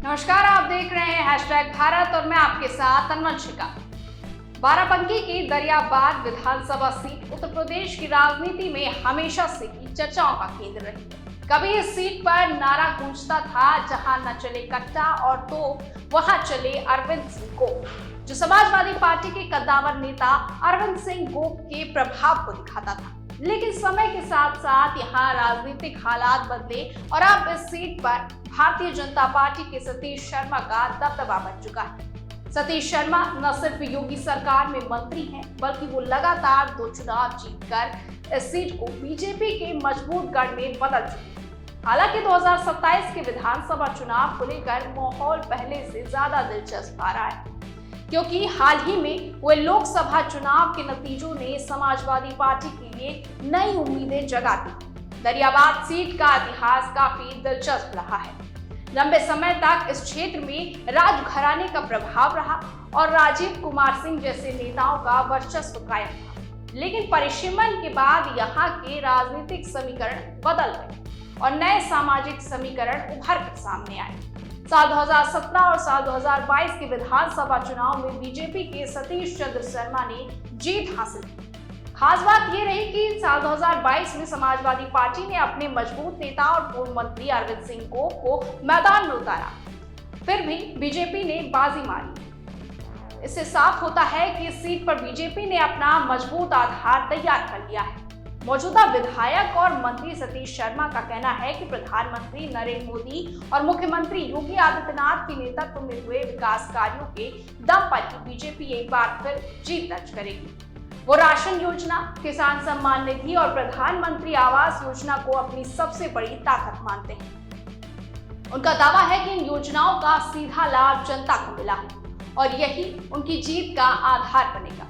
नमस्कार, आप देख रहे हैं हैशटैग भारत और मैं आपके साथ अनवंशिका। बाराबंकी की दरियाबाद विधानसभा सीट उत्तर प्रदेश की राजनीति में हमेशा से ही चर्चाओं का केंद्र रही। कभी इस सीट पर नारा गूंजता था, जहां न चले कट्टा और तो वहां चले अरविंद सिंह गोप, जो समाजवादी पार्टी के कद्दावर नेता अरविंद सिंह गोप के प्रभाव को दिखाता था। लेकिन समय के साथ साथ यहाँ राजनीतिक हालात बदले और अब इस सीट पर भारतीय जनता पार्टी के सतीश शर्मा का दबदबा बन चुका है। सतीश शर्मा न सिर्फ योगी सरकार में मंत्री हैं, बल्कि वो लगातार 2 चुनाव जीतकर इस सीट को बीजेपी के मजबूत गढ़ में बदल चुके हैं। हालांकि 2027 के विधानसभा चुनाव को लेकर माहौल पहले से ज्यादा दिलचस्प आ रहा है, क्योंकि हाल ही में हुए लोकसभा चुनाव के नतीजों ने समाजवादी पार्टी के लिए नई उम्मीदें जगा दी। दरियाबाद सीट का इतिहास काफी दिलचस्प रहा है। लंबे समय तक इस क्षेत्र में राजघराने का प्रभाव रहा और राजीव कुमार सिंह जैसे नेताओं का वर्चस्व कायम था। लेकिन परिसीमन के बाद यहाँ के राजनीतिक समीकरण बदल गए और नए सामाजिक समीकरण उभर कर सामने आए। साल 2017 और साल 2022 के विधानसभा चुनाव में बीजेपी के सतीश चंद्र शर्मा ने जीत हासिल की। खास बात यह रही कि साल 2022 में समाजवादी पार्टी ने अपने मजबूत नेता और पूर्व मंत्री अरविंद सिंह गोप को मैदान में उतारा, फिर भी बीजेपी ने बाजी मारी। इससे साफ होता है कि इस सीट पर बीजेपी ने अपना मजबूत आधार तैयार कर लिया है। मौजूदा विधायक और मंत्री सतीश शर्मा का कहना है कि प्रधानमंत्री नरेंद्र मोदी और मुख्यमंत्री योगी आदित्यनाथ के नेतृत्व में हुए विकास कार्यों के दम पर ही बीजेपी एक बार फिर जीत दर्ज करेगी। वो राशन योजना, किसान सम्मान निधि और प्रधानमंत्री आवास योजना को अपनी सबसे बड़ी ताकत मानते हैं। उनका दावा है कि इन योजनाओं का सीधा लाभ जनता को मिला है और यही उनकी जीत का आधार बनेगा।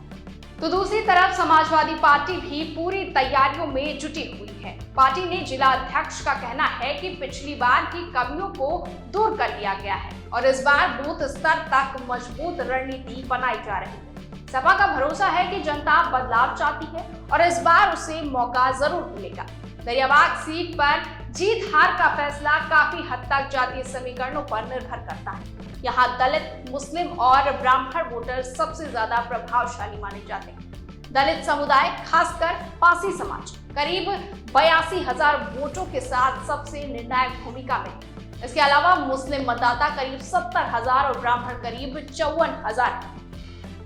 तो दूसरी तरफ समाजवादी पार्टी भी पूरी तैयारियों में जुटी हुई है। पार्टी ने जिला अध्यक्ष का कहना है कि पिछली बार की कमियों को दूर कर लिया गया है और इस बार बूथ स्तर तक मजबूत रणनीति बनाई जा रही है। सपा का भरोसा है कि जनता बदलाव चाहती है और इस बार उसे मौका जरूर मिलेगा। दरियाबाद सीट पर जीत हार का फैसला काफी हद तक जातीय समीकरणों पर निर्भर करता है। यहाँ दलित, मुस्लिम और ब्राह्मण वोटर सबसे ज्यादा प्रभावशाली माने जाते हैं। दलित समुदाय, खासकर पासी समाज, करीब 82,000 वोटों के साथ सबसे निर्णायक भूमिका में। इसके अलावा मुस्लिम मतदाता करीब 70,000 और ब्राह्मण करीब 54,000।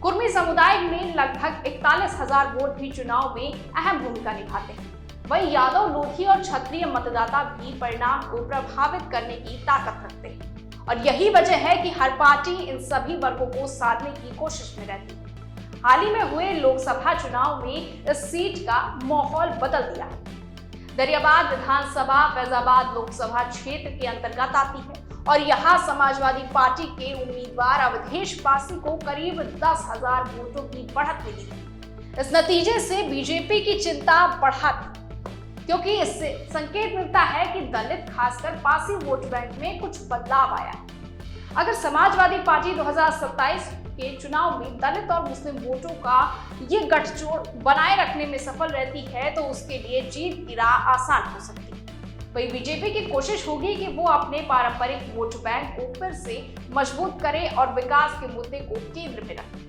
कुर्मी समुदाय में लगभग 41,000 वोट भी चुनाव में अहम भूमिका निभाते हैं। वहीं यादव, लोधी और क्षत्रिय मतदाता भी परिणाम को प्रभावित करने की ताकत रखते हैं और यही वजह है कि हर पार्टी इन सभी वर्गों को साधने की कोशिश में रहती है। हाल ही में हुए लोकसभा चुनाव में इस सीट का माहौल बदल दिया है। दरियाबाद विधानसभा फैजाबाद लोकसभा क्षेत्र के अंतर्गत आती है और यहाँ समाजवादी पार्टी के उम्मीदवार अवधेश पासी को करीब 10,000 वोटों की बढ़त मिली है। इस नतीजे से बीजेपी की चिंता बढ़ा थी, क्योंकि इससे संकेत मिलता है कि दलित, खासकर पासी वोट बैंक में कुछ बदलाव आया है। अगर समाजवादी पार्टी 2027 के चुनाव में दलित और मुस्लिम वोटों का ये गठजोड़ बनाए रखने में सफल रहती है तो उसके लिए जीत की राह आसान हो सकती है। वही बीजेपी की कोशिश होगी कि वो अपने पारंपरिक वोट बैंक को फिर से मजबूत करे और विकास के मुद्दे को केंद्र में रखे।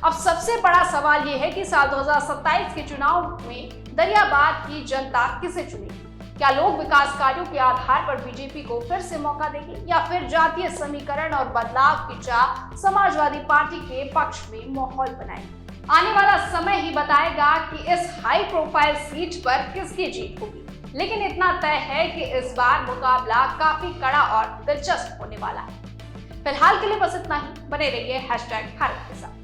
अब सबसे बड़ा सवाल ये है कि साल 2027 के चुनाव में दरियाबाद की जनता किसे चुनेगी? क्या लोग विकास कार्यों के आधार पर बीजेपी को फिर से मौका देंगे या फिर जातीय समीकरण और बदलाव की चाह समाजवादी पार्टी के पक्ष में माहौल बनाएंगे? आने वाला समय ही बताएगा कि इस हाई प्रोफाइल सीट पर किसकी जीत होगी। लेकिन इतना तय है कि इस बार मुकाबला काफी कड़ा और दिलचस्प होने वाला है। फिलहाल के लिए बस इतना ही। बने रहिए हैशटैग भारत के साथ।